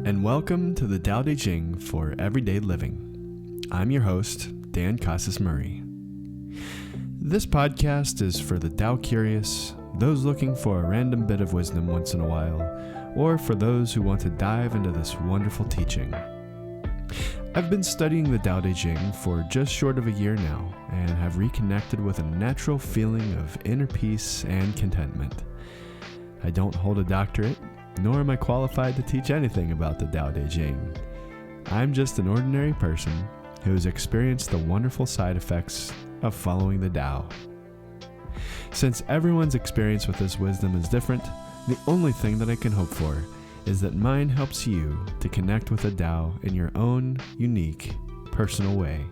and welcome to the Tao Te Ching for Everyday Living. I'm your host, Dan Casas-Murray. This podcast is for the Tao curious, those looking for a random bit of wisdom once in a while, or for those who want to dive into this wonderful teaching. I've been studying the Tao Te Ching for just short of a year now, and have reconnected with a natural feeling of inner peace and contentment. I don't hold a doctorate, nor am I qualified to teach anything about the Tao Te Ching. I'm just an ordinary person who's experienced the wonderful side effects of following the Tao. Since everyone's experience with this wisdom is different, the only thing that I can hope for is that mine helps you to connect with the Tao in your own unique, personal way.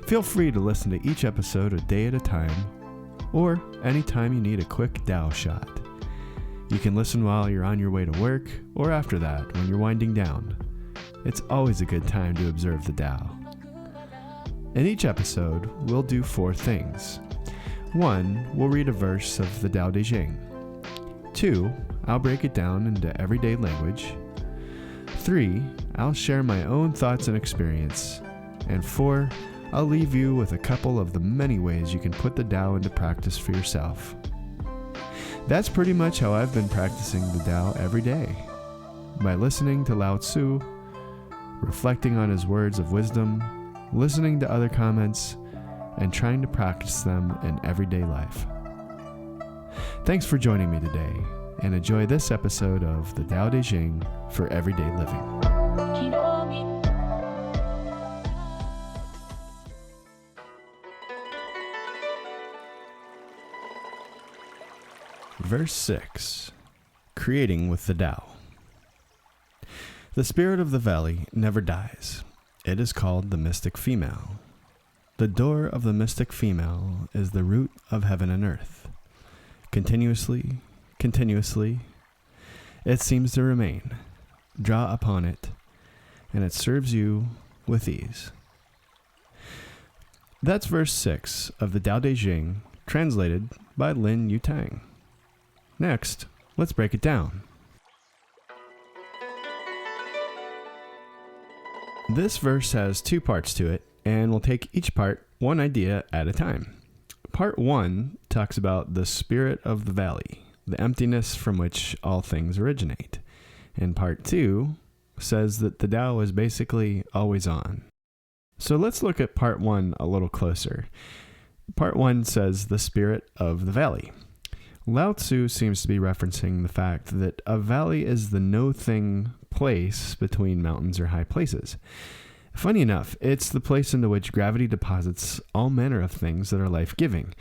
Feel free to listen to each episode a day at a time, or anytime you need a quick Tao shot. You can listen while you're on your way to work, or after that when you're winding down. It's always a good time to observe the Tao. In each episode, we'll do 4 things. 1, we'll read a verse of the Tao Te Ching. 2, I'll break it down into everyday language. 3, I'll share my own thoughts and experience. And 4, I'll leave you with a couple of the many ways you can put the Tao into practice for yourself. That's pretty much how I've been practicing the Tao every day. By listening to Lao Tzu, reflecting on his words of wisdom, listening to other comments, and trying to practice them in everyday life. Thanks for joining me today, and enjoy this episode of the Tao Te Ching for Everyday Living. Verse 6, Creating with the Tao. The spirit of the valley never dies. It is called the mystic female. The door of the mystic female is the root of heaven and earth. Continuously, it seems to remain. Draw upon it, and it serves you with ease. That's verse 6 of the Tao Te Ching, translated by Lin Yutang. Next, let's break it down. This verse has 2 parts to it, and we'll take each part one idea at a time. Part 1 talks about the spirit of the valley, the emptiness from which all things originate. And part 2 says that the Tao is basically always on. So let's look at part 1 a little closer. Part 1 says the spirit of the valley. Lao Tzu seems to be referencing the fact that a valley is the no-thing place between mountains or high places. Funny enough, it's the place into which gravity deposits all manner of things that are life-giving.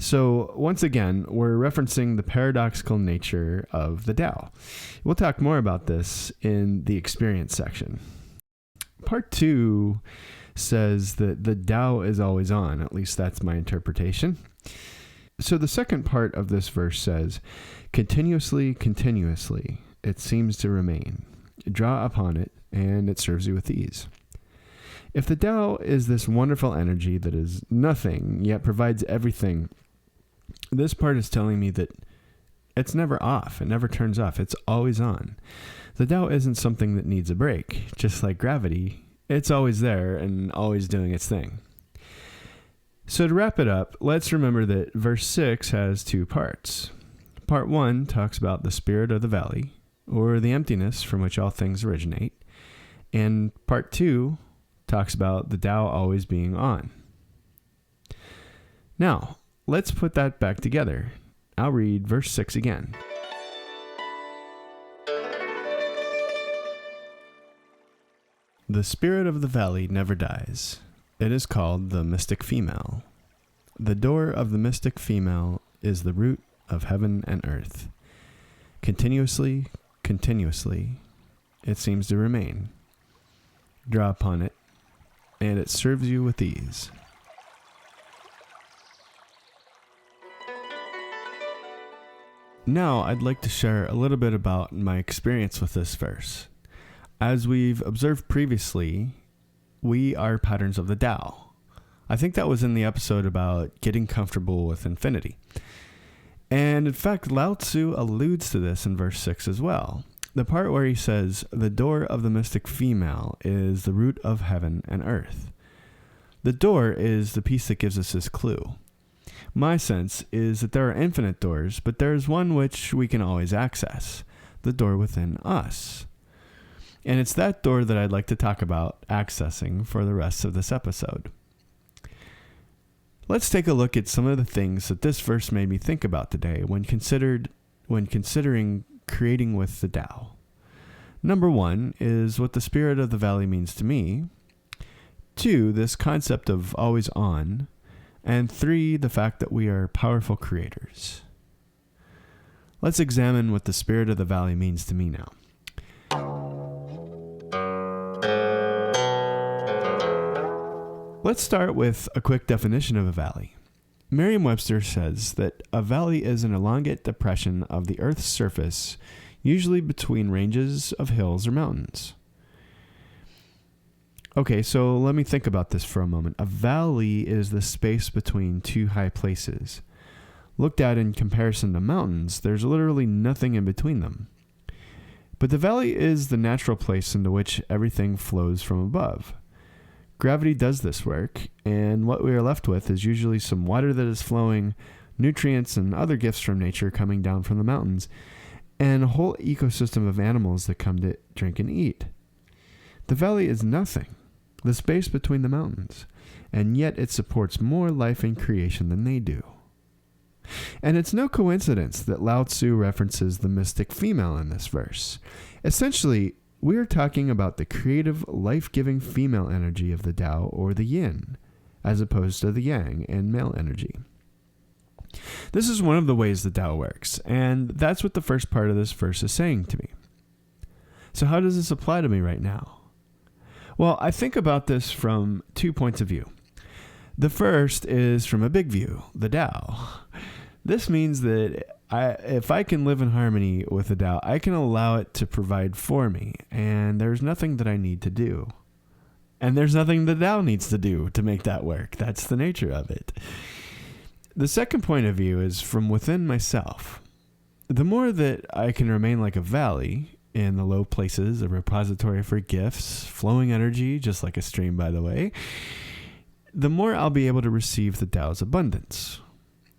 So once again, we're referencing the paradoxical nature of the Tao. We'll talk more about this in the experience section. Part 2 says that the Tao is always on, at least that's my interpretation. So the second part of this verse says, continuously, it seems to remain. Draw upon it, and it serves you with ease. If the Tao is this wonderful energy that is nothing, yet provides everything, this part is telling me that it's never off, it never turns off, it's always on. The Tao isn't something that needs a break. Just like gravity, it's always there and always doing its thing. So to wrap it up, let's remember that verse 6 has 2 parts. Part 1 talks about the spirit of the valley, or the emptiness from which all things originate. And part 2 talks about the Tao always being on. Now, let's put that back together. I'll read verse 6 again. The spirit of the valley never dies. It is called the mystic female. The door of the mystic female is the root of heaven and earth. Continuously, it seems to remain. Draw upon it, and it serves you with ease. Now, I'd like to share a little bit about my experience with this verse. As we've observed previously, we are patterns of the Tao. I think that was in the episode about getting comfortable with infinity. And in fact, Lao Tzu alludes to this in verse 6 as well. The part where he says, the door of the mystic female is the root of heaven and earth. The door is the piece that gives us this clue. My sense is that there are infinite doors, but there is one which we can always access, the door within us. And it's that door that I'd like to talk about accessing for the rest of this episode. Let's take a look at some of the things that this verse made me think about today when considering creating with the Tao. Number 1 is what the spirit of the valley means to me. 2, this concept of always on. And 3, the fact that we are powerful creators. Let's examine what the spirit of the valley means to me now. Let's start with a quick definition of a valley. Merriam-Webster says that a valley is an elongate depression of the Earth's surface, usually between ranges of hills or mountains. Okay, so let me think about this for a moment. A valley is the space between two high places. Looked at in comparison to mountains, there's literally nothing in between them. But the valley is the natural place into which everything flows from above. Gravity does this work, and what we are left with is usually some water that is flowing, nutrients and other gifts from nature coming down from the mountains, and a whole ecosystem of animals that come to drink and eat. The valley is nothing, the space between the mountains, and yet it supports more life in creation than they do. And it's no coincidence that Lao Tzu references the mystic female in this verse. Essentially, we are talking about the creative, life-giving female energy of the Tao, or the yin, as opposed to the yang and male energy. This is one of the ways the Tao works, and that's what the first part of this verse is saying to me. So how does this apply to me right now? Well, I think about this from 2 points of view. The first is from a big view, the Tao. This means that if I can live in harmony with the Tao, I can allow it to provide for me, and there's nothing that I need to do. And there's nothing the Tao needs to do to make that work. That's the nature of it. The second point of view is from within myself. The more that I can remain like a valley, in the low places, a repository for gifts, flowing energy, just like a stream, by the way, the more I'll be able to receive the Tao's abundance.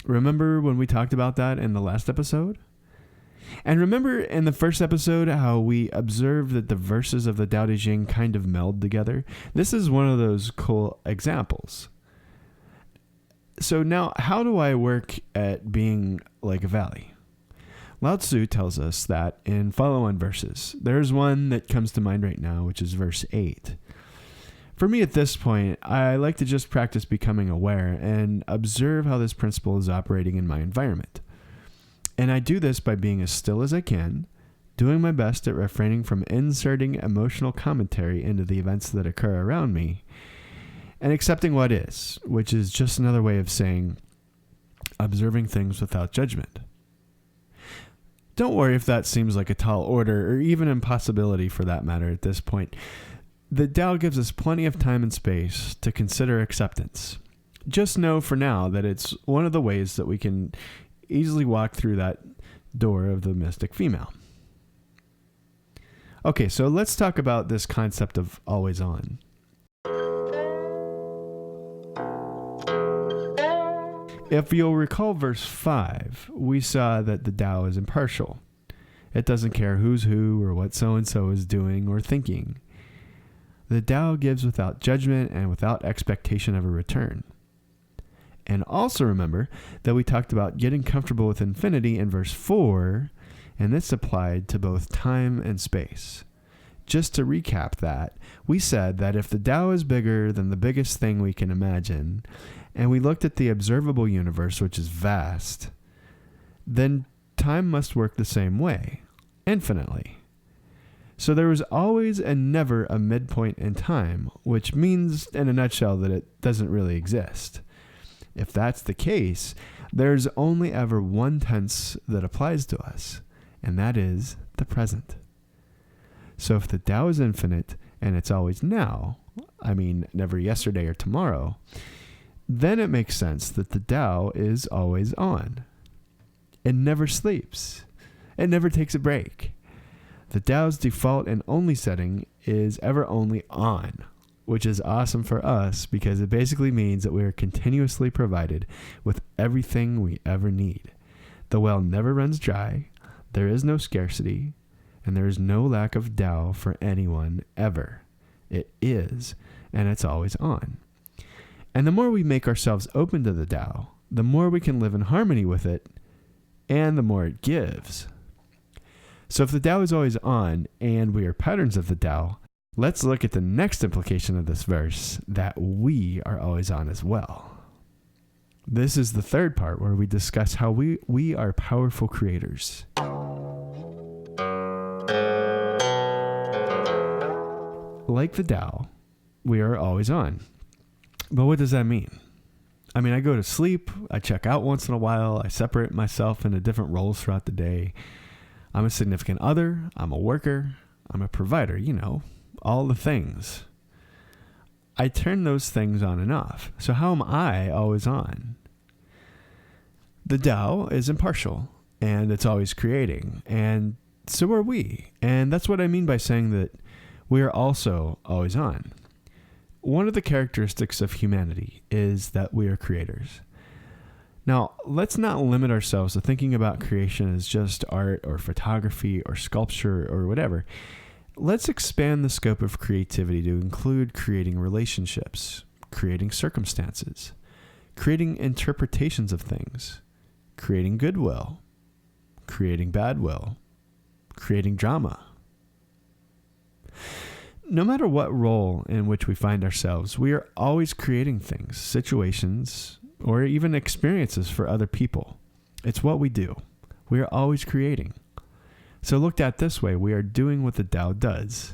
Remember when we talked about that in the last episode? And remember in the first episode how we observed that the verses of the Tao Te Ching kind of meld together? This is one of those cool examples. So now, how do I work at being like a valley? Lao Tzu tells us that in follow-on verses. There's one that comes to mind right now, which is verse 8. For me at this point, I like to just practice becoming aware and observe how this principle is operating in my environment. And I do this by being as still as I can, doing my best at refraining from inserting emotional commentary into the events that occur around me, and accepting what is, which is just another way of saying observing things without judgment. Don't worry if that seems like a tall order, or even impossibility for that matter at this point. The Tao gives us plenty of time and space to consider acceptance. Just know for now that it's one of the ways that we can easily walk through that door of the mystic female. Okay, so let's talk about this concept of always on. If you'll recall verse 5, we saw that the Tao is impartial. It doesn't care who's who or what so-and-so is doing or thinking. The Tao gives without judgment and without expectation of a return. And also remember that we talked about getting comfortable with infinity in verse 4, and this applied to both time and space. Just to recap that, we said that if the Tao is bigger than the biggest thing we can imagine, and we looked at the observable universe, which is vast, then time must work the same way, infinitely. So there was always and never a midpoint in time, which means, in a nutshell, that it doesn't really exist. If that's the case, there's only ever one tense that applies to us, and that is the present. So if the Tao is infinite, and it's always now, I mean never yesterday or tomorrow, then it makes sense that the Tao is always on. It never sleeps. It never takes a break. The Tao's default and only setting is ever only on, which is awesome for us because it basically means that we are continuously provided with everything we ever need. The well never runs dry, there is no scarcity, and there is no lack of Tao for anyone ever. It is, and it's always on. And the more we make ourselves open to the Tao, the more we can live in harmony with it, and the more it gives. So if the Tao is always on, and we are patterns of the Tao, let's look at the next implication of this verse, that we are always on as well. This is the third part where we discuss how we are powerful creators. Like the Tao, we are always on. But what does that mean? I mean, I go to sleep, I check out once in a while, I separate myself into different roles throughout the day. I'm a significant other, I'm a worker, I'm a provider, all the things. I turn those things on and off. So how am I always on? The Tao is impartial, and it's always creating, and so are we. And that's what I mean by saying that we are also always on. One of the characteristics of humanity is that we are creators. Now, let's not limit ourselves to thinking about creation as just art or photography or sculpture or whatever. Let's expand the scope of creativity to include creating relationships, creating circumstances, creating interpretations of things, creating goodwill, creating badwill, creating drama. No matter what role in which we find ourselves, we are always creating things, situations, or even experiences for other people. It's what we do. We are always creating. So looked at this way, we are doing what the Tao does.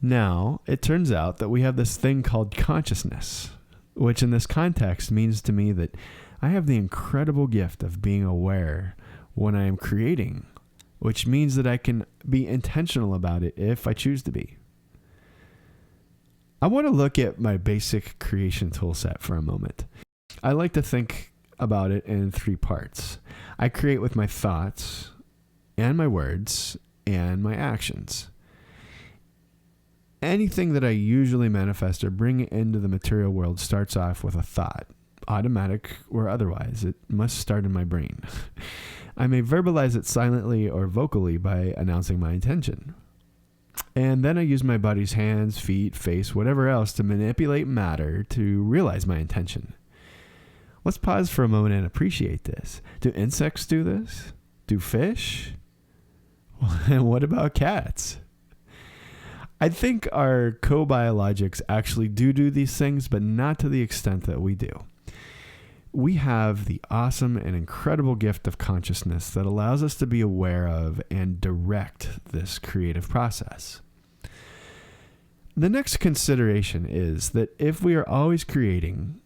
Now, it turns out that we have this thing called consciousness, which in this context means to me that I have the incredible gift of being aware when I am creating, which means that I can be intentional about it if I choose to be. I want to look at my basic creation tool set for a moment. I like to think about it in 3 parts. I create with my thoughts and my words and my actions. Anything that I usually manifest or bring into the material world starts off with a thought, automatic or otherwise. It must start in my brain. I may verbalize it silently or vocally by announcing my intention. And then I use my body's hands, feet, face, whatever else to manipulate matter to realize my intention. Let's pause for a moment and appreciate this. Do insects do this? Do fish? And what about cats? I think our co-biologics actually do these things, but not to the extent that we do. We have the awesome and incredible gift of consciousness that allows us to be aware of and direct this creative process. The next consideration is that if we are always creating,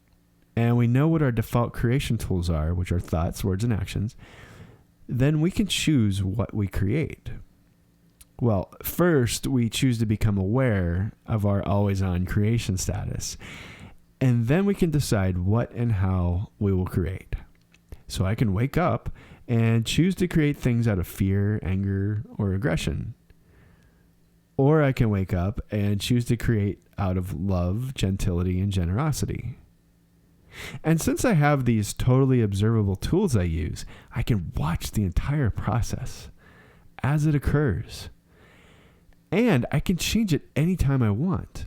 and we know what our default creation tools are, which are thoughts, words, and actions, then we can choose what we create. Well, first, we choose to become aware of our always-on creation status. And then we can decide what and how we will create. So I can wake up and choose to create things out of fear, anger, or aggression. Or I can wake up and choose to create out of love, gentility, and generosity. And since I have these totally observable tools I use, I can watch the entire process as it occurs. And I can change it anytime I want.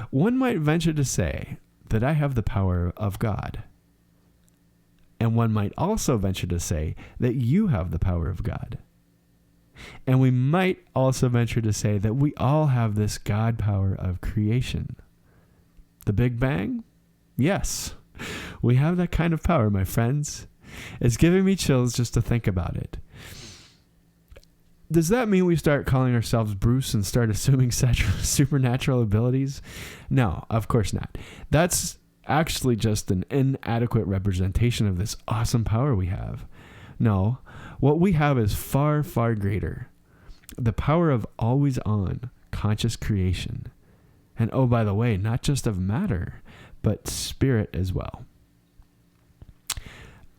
One might venture to say that I have the power of God. And one might also venture to say that you have the power of God. And we might also venture to say that we all have this God power of creation. The Big Bang? Yes, we have that kind of power, my friends. It's giving me chills just to think about it. Does that mean we start calling ourselves Bruce and start assuming supernatural abilities? No, of course not. That's actually just an inadequate representation of this awesome power we have. No, what we have is far, far greater. The power of always on conscious creation. And oh, by the way, not just of matter, but spirit as well.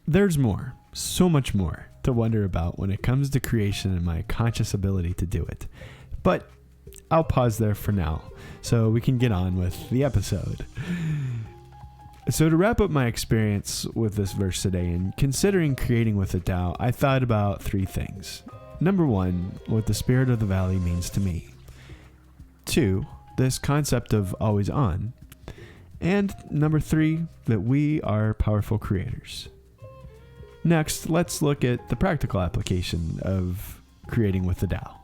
There's more, so much more. lot to wonder about when it comes to creation and my conscious ability to do it. But I'll pause there for now so we can get on with the episode. So to wrap up my experience with this verse today and considering creating with the Tao, I thought about three things. Number one, what the spirit of the valley means to me. Two, this concept of always on. And number three, that we are powerful creators. Next, let's look at the practical application of creating with the Tao.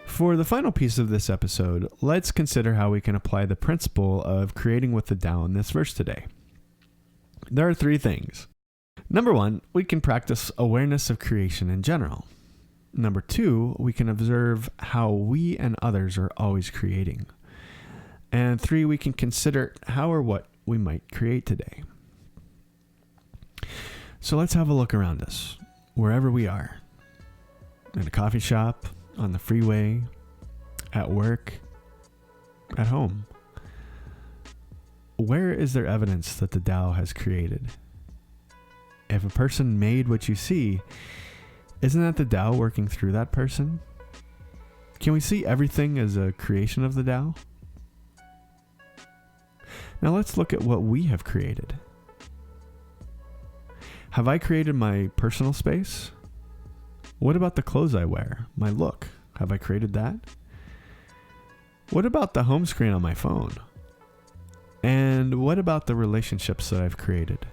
For the final piece of this episode, let's consider how we can apply the principle of creating with the Tao in this verse today. There are three things. Number one, we can practice awareness of creation in general. Number two, we can observe how we and others are always creating. And three, we can consider how or what we might create today. So let's have a look around us, wherever we are. In a coffee shop, on the freeway, at work, at home. Where is there evidence that the Tao has created? If a person made what you see, isn't that the Tao working through that person? Can we see everything as a creation of the Tao? Now let's look at what we have created. Have I created my personal space? What about the clothes I wear? My look? Have I created that? What about the home screen on my phone? And what about the relationships that I've created?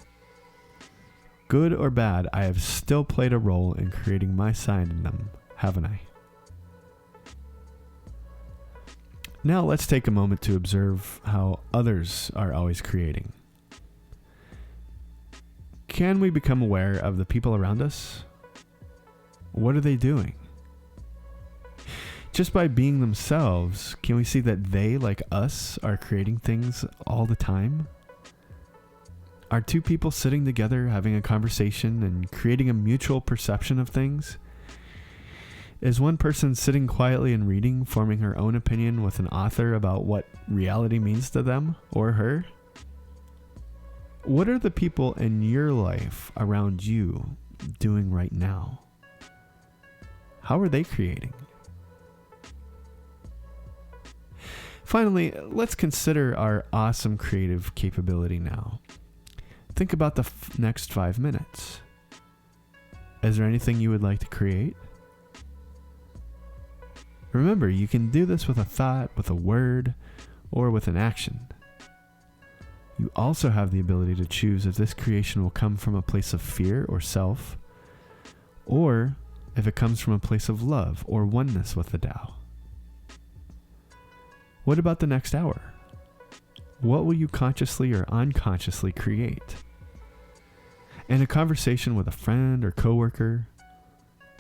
Good or bad, I have still played a role in creating my side in them, haven't I? Now let's take a moment to observe how others are always creating. Can we become aware of the people around us? What are they doing? Just by being themselves, can we see that they, like us, are creating things all the time? Are two people sitting together having a conversation and creating a mutual perception of things? Is one person sitting quietly and reading, forming her own opinion with an author about what reality means to them or her? What are the people in your life around you doing right now? How are they creating? Finally, let's consider our awesome creative capability now. Think about the next 5 minutes. Is there anything you would like to create? Remember, you can do this with a thought, with a word, or with an action. You also have the ability to choose if this creation will come from a place of fear or self, or if it comes from a place of love or oneness with the Tao. What about the next hour? What will you consciously or unconsciously create? In a conversation with a friend or coworker,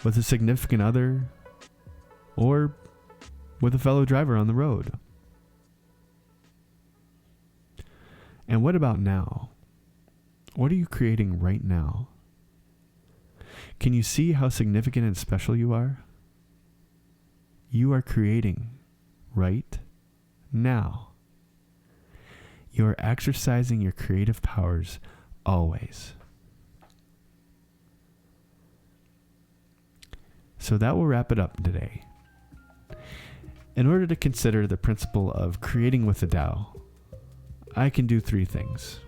with a significant other, or with a fellow driver on the road. And what about now? What are you creating right now? Can you see how significant and special you are? You are creating right now. You are exercising your creative powers always. So that will wrap it up today. In order to consider the principle of creating with the Tao, I can do three things.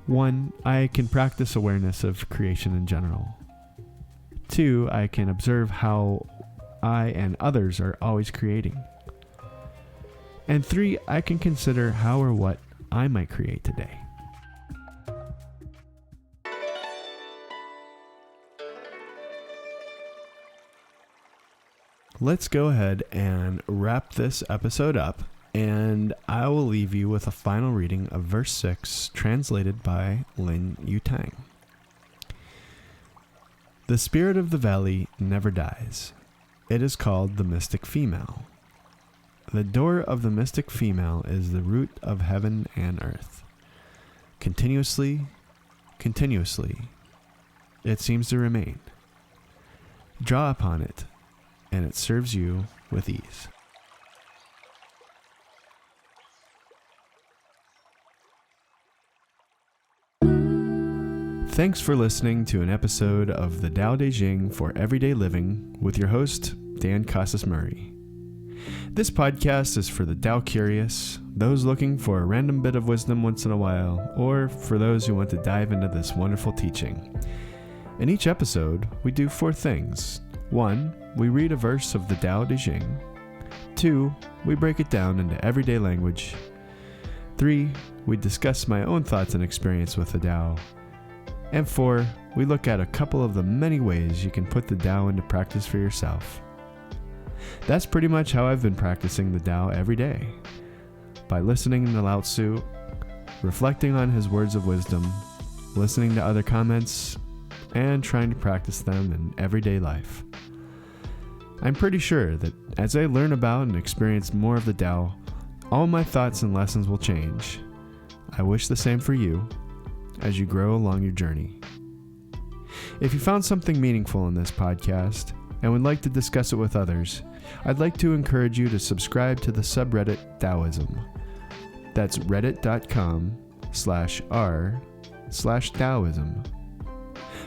One, I can practice awareness of creation in general. Two, I can observe how I and others are always creating. And three, I can consider how or what I might create today. Let's go ahead and wrap this episode up, and I will leave you with a final reading of verse 6, translated by Lin Yutang. The spirit of the valley never dies. It is called the mystic female. The door of the mystic female is the root of heaven and earth. Continuously, it seems to remain. Draw upon it, and it serves you with ease. Thanks for listening to an episode of the Tao Te Ching for Everyday Living with your host, Dan Casas-Murray. This podcast is for the Tao curious, those looking for a random bit of wisdom once in a while, or for those who want to dive into this wonderful teaching. In each episode, we do 4 things. 1, we read a verse of the Tao Te Ching. 2, we break it down into everyday language. 3, we discuss my own thoughts and experience with the Tao. And 4, we look at a couple of the many ways you can put the Tao into practice for yourself. That's pretty much how I've been practicing the Tao every day. By listening to Lao Tzu, reflecting on his words of wisdom, listening to other comments, and trying to practice them in everyday life. I'm pretty sure that as I learn about and experience more of the Tao, all my thoughts and lessons will change. I wish the same for you as you grow along your journey. If you found something meaningful in this podcast and would like to discuss it with others, I'd like to encourage you to subscribe to the subreddit Taoism. That's reddit.com/r/Taoism.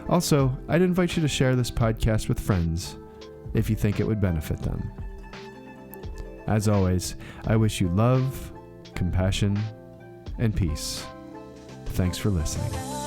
Also, I'd invite you to share this podcast with friends if you think it would benefit them. As always, I wish you love, compassion, and peace. Thanks for listening.